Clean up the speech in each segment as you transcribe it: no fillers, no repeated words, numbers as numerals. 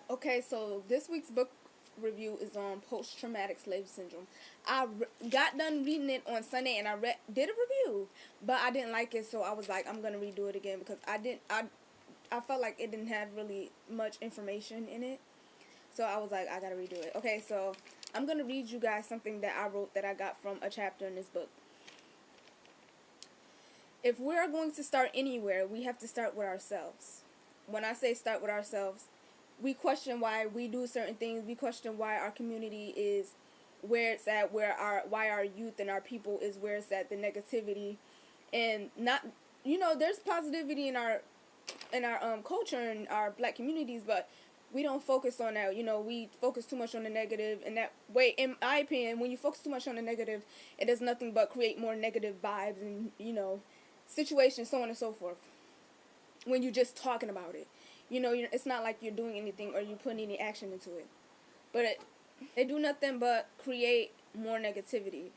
Okay, so this week's book review is on post-traumatic slave syndrome. Got done reading it on Sunday, and did a review, but I didn't like it, so I was like, I'm gonna redo it again because I felt like it didn't have really much information in it, so I was like, I gotta redo it. Okay, so I'm gonna read you guys something that I wrote that I got from a chapter in this book. If we're going to start anywhere, we have to start with ourselves. When I say start with ourselves, we question why we do certain things. We question why our community is where it's at, why our youth and our people is where it's at, the negativity, and not, there's positivity in our culture and our black communities, but we don't focus on that. We focus too much on the negative, and that way, in my opinion, when you focus too much on the negative, it does nothing but create more negative vibes and situations, so on and so forth. When you're just talking about it, it's not like you're doing anything or you putting any action into it. But they do nothing but create more negativity.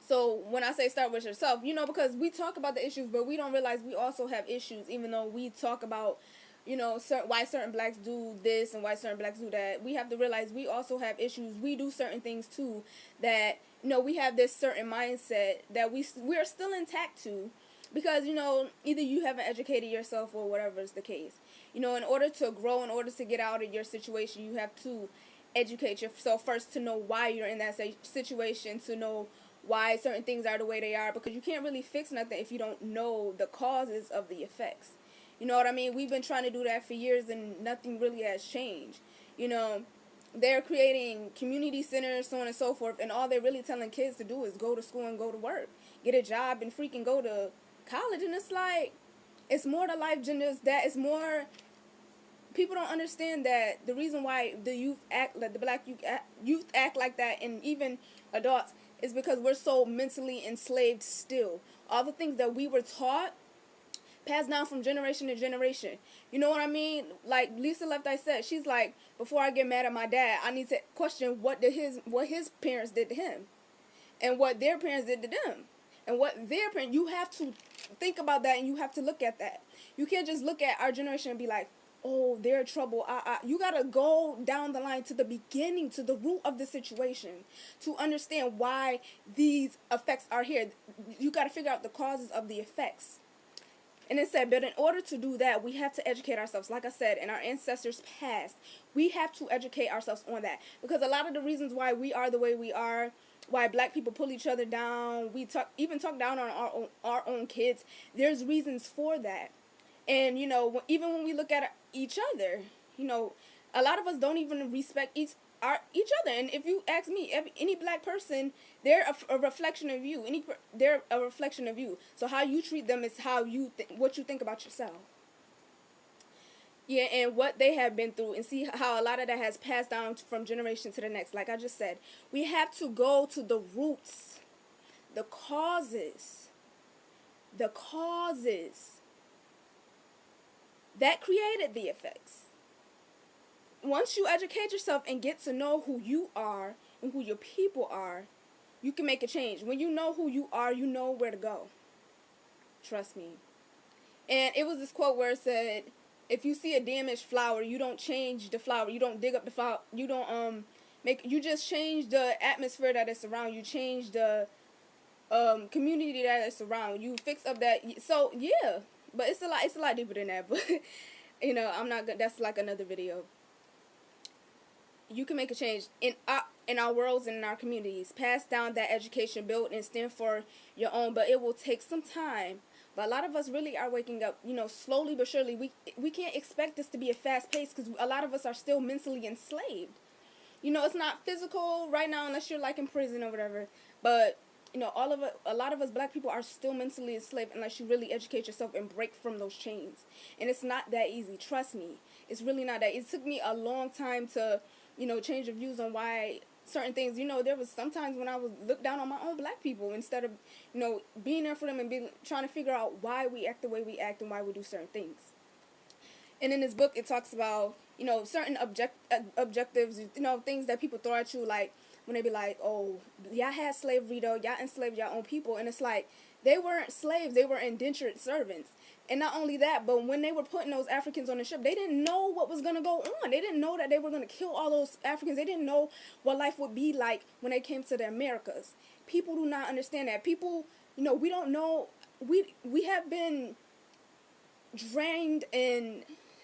So when I say start with yourself, because we talk about the issues, but we don't realize we also have issues, even though we talk about, why certain blacks do this and why certain blacks do that. We have to realize we also have issues. We do certain things too that, we have this certain mindset that we're still intact to, because, either you haven't educated yourself or whatever is the case. In order to grow, in order to get out of your situation, you have to educate yourself first to know why you're in that situation, to know why certain things are the way they are, because you can't really fix nothing if you don't know the causes of the effects. You know what I mean? We've been trying to do that for years and nothing really has changed. They're creating community centers, so on and so forth, and all they're really telling kids to do is go to school and go to work, get a job, and freaking go to college. And it's like, it's more to life than just that. It's more, people don't understand that the reason why the youth act like the black youth act like that, and even adults, is because we're so mentally enslaved still. All the things that we were taught passed down from generation to generation. You know what I mean? Like Lisa Left Eye said, she's like, before I get mad at my dad, I need to question what his parents did to him, and what their parents did to them, and what their parents. You have to think about that, and you have to look at that. You can't just look at our generation and be like, oh, they're in trouble. You gotta go down the line to the beginning, to the root of the situation, to understand why these effects are here. You gotta figure out the causes of the effects. And it said, but in order to do that, we have to educate ourselves. Like I said, in our ancestors' past, we have to educate ourselves on that. Because a lot of the reasons why we are the way we are, why black people pull each other down, even talk down on our own kids, there's reasons for that. And, even when we look at each other, a lot of us don't even respect each other. And if you ask me, any black person, they're a reflection of you. They're a reflection of you. So how you treat them is how what you think about yourself. Yeah, and what they have been through, and see how a lot of that has passed down from generation to the next. Like I just said, we have to go to the roots, the causes that created the effects. Once you educate yourself and get to know who you are and who your people are, you can make a change. When you know who you are, you know where to go. Trust me. And it was this quote where it said, if you see a damaged flower, you don't change the flower. You don't dig up the flower. You don't you just change the atmosphere that is around. You change the community that is around. You fix up that. So yeah, but it's a lot deeper than that. But I'm not. That's like another video. You can make a change in our worlds and in our communities. Pass down that education, build and stand for your own. But it will take some time. But a lot of us really are waking up, slowly but surely. We can't expect this to be a fast pace, because a lot of us are still mentally enslaved. It's not physical right now unless you're like in prison or whatever. But a lot of us black people are still mentally enslaved unless you really educate yourself and break from those chains. And it's not that easy. Trust me. It's really not that. It took me a long time to, change of views on why certain things. There was sometimes when I would look down on my own black people instead of, being there for them and trying to figure out why we act the way we act and why we do certain things. And in this book, it talks about, certain objectives, things that people throw at you, like when they be like, oh, y'all had slavery though, y'all enslaved your own people. And it's like, They weren't slaves, they were indentured servants. And not only that, but when they were putting those Africans on the ship, they didn't know what was going to go on. They didn't know that they were going to kill all those Africans. They didn't know what life would be like when they came to the Americas. People do not understand that. People, we don't know. We have been drained, and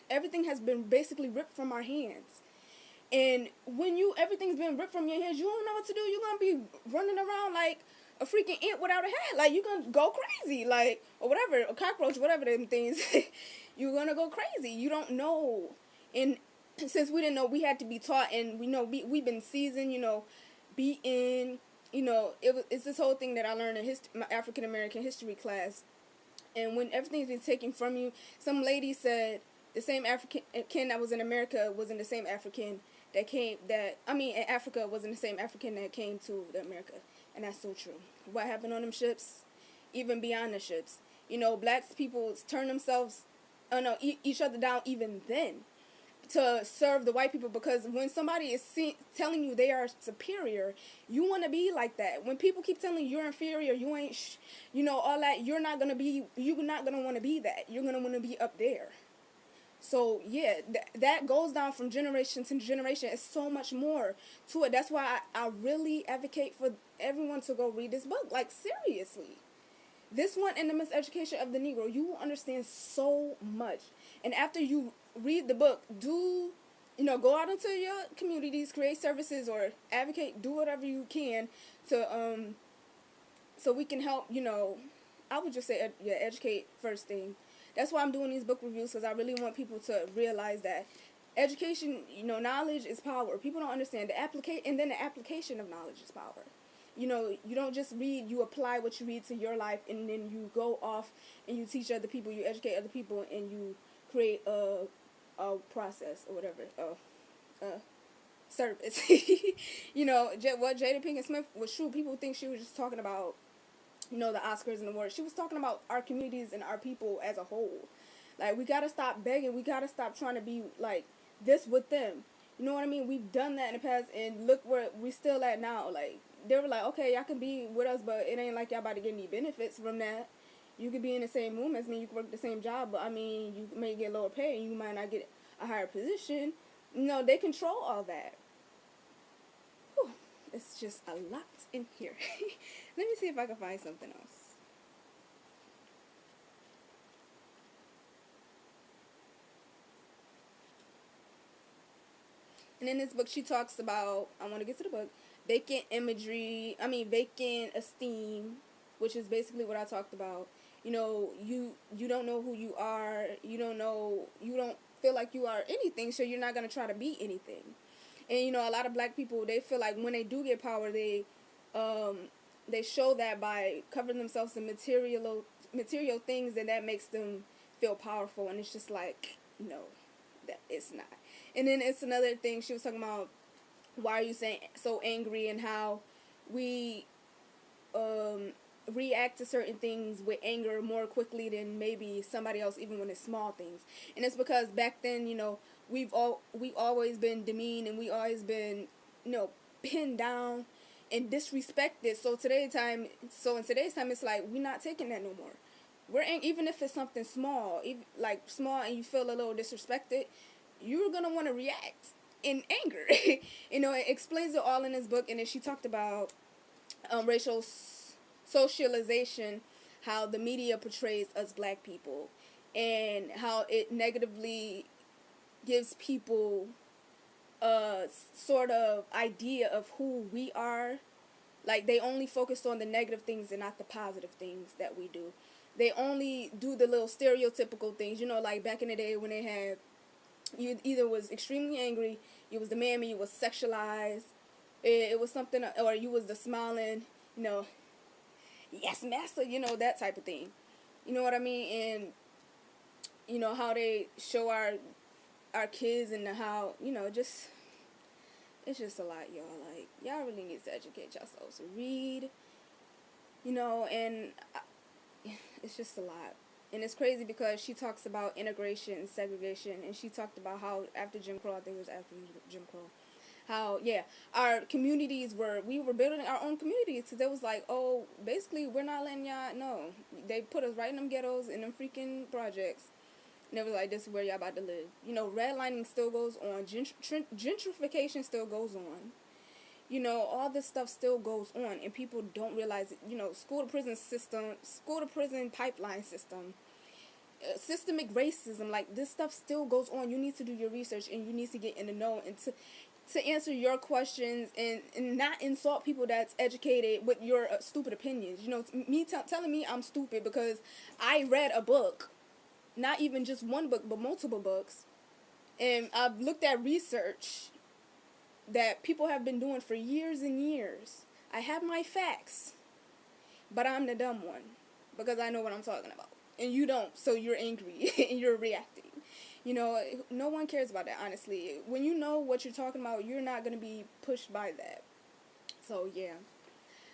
everything has been basically ripped from our hands. And when everything's been ripped from your hands, you don't know what to do. You're going to be running around like a freaking ant without a head. Like, you're going to go crazy, like, or whatever, a cockroach, whatever them things. You're going to go crazy. You don't know. And since we didn't know, we had to be taught, and we know we've been seasoned, beaten. It's this whole thing that I learned in my African American history class. And when everything's been taken from you, some lady said the same African that was in America wasn't the same African in Africa wasn't the same African that came to America. And that's so true. What happened on them ships, even beyond the ships. Black people turn themselves, each other down even then to serve the white people, because when somebody is telling you they are superior, you want to be like that. When people keep telling you you're inferior, you ain't, all that, you're not going to want to be that. You're going to want to be up there. So, yeah, that goes down from generation to generation. It's so much more to it. That's why I really advocate for everyone to go read this book. Like, seriously. This one and the Miseducation of the Negro, you will understand so much. And after you read the book, go out into your communities, create services, or advocate, do whatever you can to, so we can help, I would just say, educate first thing. That's why I'm doing these book reviews, because I really want people to realize that education, knowledge is power. People don't understand the application of knowledge is power. You don't just read, you apply what you read to your life, and then you go off and you teach other people, you educate other people, and you create a process or whatever, service. What Jada Pinkett Smith was true. People think she was just talking about, the Oscars and the awards. She was talking about our communities and our people as a whole. Like, we got to stop begging. We got to stop trying to be, like, this with them. You know what I mean? We've done that in the past, and look where we still at now. Like, they were like, okay, y'all can be with us, but it ain't like y'all about to get any benefits from that. You could be in the same room as me. You could work the same job, but, you may get lower pay, and you might not get a higher position. They control all that. Whew. It's just a lot in here. Let me see if I can find something else. And in this book, she talks about, I want to get to the book, vacant esteem, which is basically what I talked about. You don't know who you are. You don't feel like you are anything, so you're not going to try to be anything. And, a lot of black people, they feel like when they do get power, they show that by covering themselves in material things, and that makes them feel powerful. And it's just like, no, that it's not. And then it's another thing she was talking about, why are you so angry, and how we react to certain things with anger more quickly than maybe somebody else, even when it's small things. And it's because back then, we've always been demeaned, and we always been, pinned down and disrespected. So in today's time, it's like, we're not taking that no more. Even if it's something small, small, and you feel a little disrespected, you're gonna want to react in anger. It explains it all in this book. And then she talked about racial socialization, how the media portrays us black people, and how it negatively gives people a sort of idea of who we are. Like, they only focus on the negative things and not the positive things that we do. They only do the little stereotypical things, like back in the day when they had, you either was extremely angry, you was the mammy, you was sexualized, it was something, or you was the smiling, yes, master, that type of thing. You know what I mean? And, how they show our kids, and how, it's just a lot, y'all. Like, y'all really need to educate yourselves to read, and it's just a lot. And it's crazy because she talks about integration and segregation, and she talked about how after Jim Crow, I think it was after Jim Crow, how, yeah, our communities we were building our own communities, because it was like, oh, basically, we're not letting y'all know. They put us right in them ghettos, in them freaking projects, and it was like, this is where y'all about to live. You know, redlining still goes on, gentrification still goes on. You know, all this stuff still goes on, and people don't realize it. You know, school to prison pipeline system, systemic racism, like, this stuff still goes on. You need to do your research, and you need to get in the know, and to answer your questions, and not insult people that's educated with your stupid opinions. You know, me telling me I'm stupid because I read a book, not even just one book, but multiple books, and I've looked at research that people have been doing for years and years. I have my facts, but I'm the dumb one because I know what I'm talking about, and you don't, so you're angry and you're reacting. You know, no one cares about that, honestly. When you know what you're talking about, you're not going to be pushed by that. So, yeah.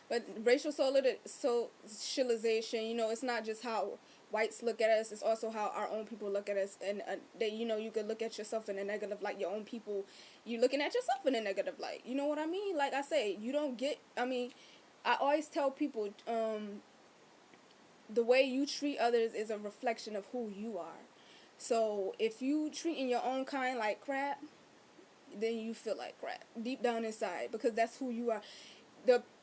But racial socialization, you know, it's not just how whites look at us, it's also how our own people look at us. And, you know, you could look at yourself in a negative light. Your own people, you're looking at yourself in a negative light. You know what I mean? Like I say, you don't get, I always tell people, the way you treat others is a reflection of who you are. So, if you treating your own kind like crap, then you feel like crap deep down inside, because that's who you are.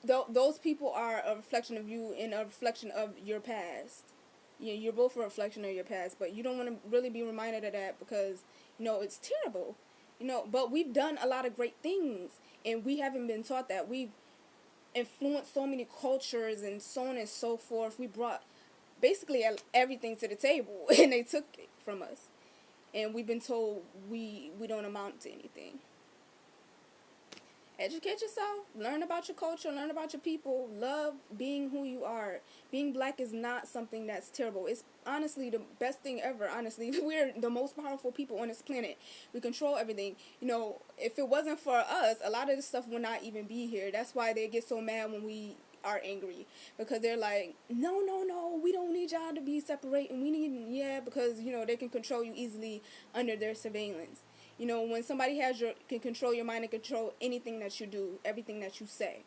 Those people are a reflection of you and a reflection of your past. You're both a reflection of your past, but you don't want to really be reminded of that because, you know, it's terrible. You know, but we've done a lot of great things, and we haven't been taught that. We've influenced so many cultures and so on and so forth. We brought basically everything to the table, and they took it from us, and we've been told we don't amount to anything. Educate yourself, learn about your culture, learn about your people, love being who you are. Being black is not something that's terrible. It's honestly the best thing ever. Honestly, we're the most powerful people on this planet. We control everything. You know, if it wasn't for us, a lot of this stuff would not even be here. That's why they get so mad when we are angry, because they're like, no, we don't need y'all to be separate, and we need, because, you know, they can control you easily under their surveillance. You know, when somebody can control your mind and control anything that you do, everything that you say.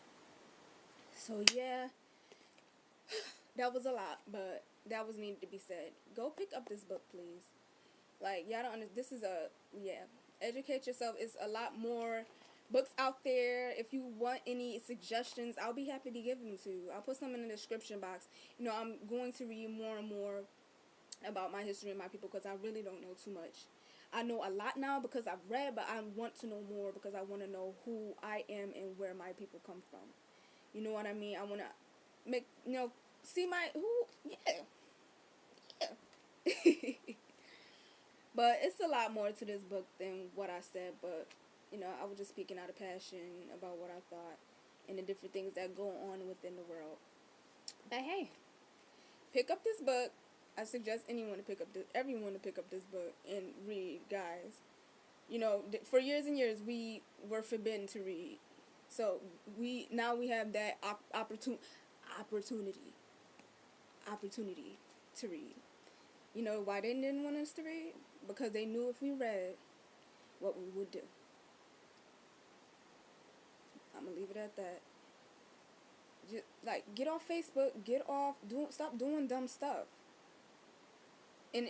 So, yeah, that was a lot, but that was needed to be said. Go pick up this book, please. Like, y'all don't understand, this is educate yourself. It's a lot more books out there. If you want any suggestions, I'll be happy to give them to you. I'll put some in the description box. You know, I'm going to read more and more about my history and my people, because I really don't know too much. I know a lot now because I've read, but I want to know more because I want to know who I am and where my people come from. You know what I mean? I want to make, you know, see But it's a lot more to this book than what I said, but, you know, I was just speaking out of passion about what I thought and the different things that go on within the world. But hey, pick up this book. I suggest everyone to pick up this book and read, guys. You know, for years and years, we were forbidden to read. So, now we have that opportunity to read. You know why they didn't want us to read? Because they knew if we read, what we would do. I'm going to leave it at that. Just, like, get off Facebook, stop doing dumb stuff. And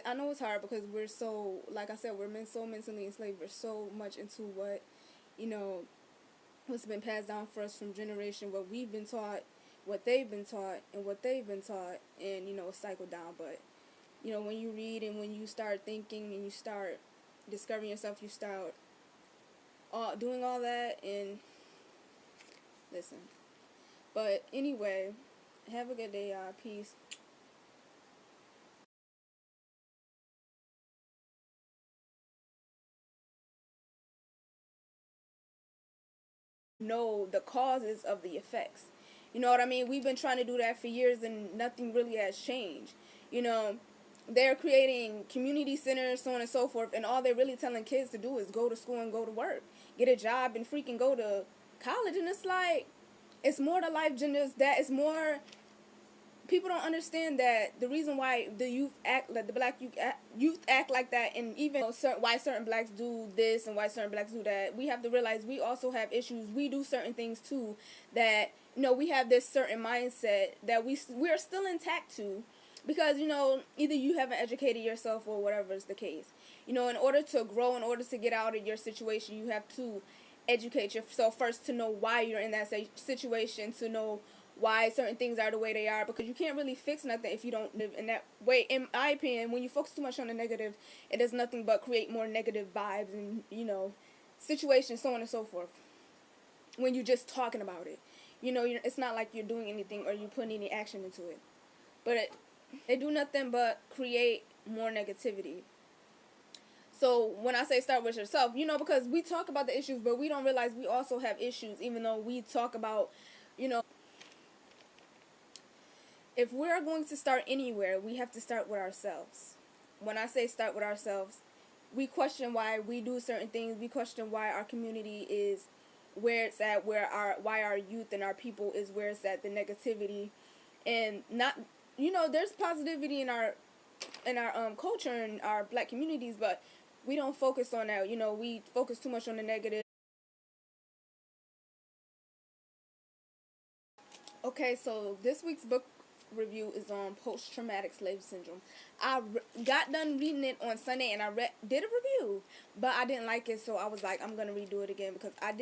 I know it's hard because we're so, like I said, we're so mentally enslaved. We're so much into what, you know, what's been passed down for us from generation, what we've been taught, what they've been taught, and what they've been taught, and, you know, cycle down. But, you know, when you read and when you start thinking and you start discovering yourself, you start doing all that, and listen. But anyway, have a good day, y'all. Peace. Know the causes of the effects. You know what I mean? We've been trying to do that for years and nothing really has changed. You know, they're creating community centers, so on and so forth, and all they're really telling kids to do is go to school and go to work, get a job, and freaking go to college. And it's like, it's more to life than just that. It's more people don't understand that the reason why the youth act like the black youth act like that, and even why certain blacks do this and why certain blacks do that, we have to realize we also have issues. We do certain things too that, we have this certain mindset that we're still intact to, because either you haven't educated yourself or whatever is the case. In order to grow, in order to get out of your situation, you have to educate yourself first to know why you're in that situation, to know why certain things are the way they are, because you can't really fix nothing if you don't live in that way. In my opinion, when you focus too much on the negative, it does nothing but create more negative vibes and, situations, so on and so forth. When you're just talking about it, it's not like you're doing anything or you're putting any action into it. But they do nothing but create more negativity. So when I say start with yourself, because we talk about the issues, but we don't realize we also have issues, even though we talk about, if we're going to start anywhere, we have to start with ourselves. When I say start with ourselves, we question why we do certain things. We question why our community is where it's at, why our youth and our people is where it's at, the negativity, and not, there's positivity in our culture and our black communities, but we don't focus on that. We focus too much on the negative. Okay, so this week's book review is on post-traumatic slave syndrome. I got done reading it on Sunday, and I did a review, but I didn't like it, so I was like, I'm gonna redo it again, because I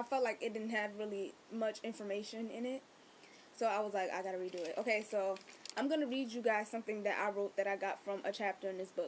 felt like it didn't have really much information in it, so I was like, I gotta redo it. Okay, so I'm gonna read you guys something that I wrote that I got from a chapter in this book.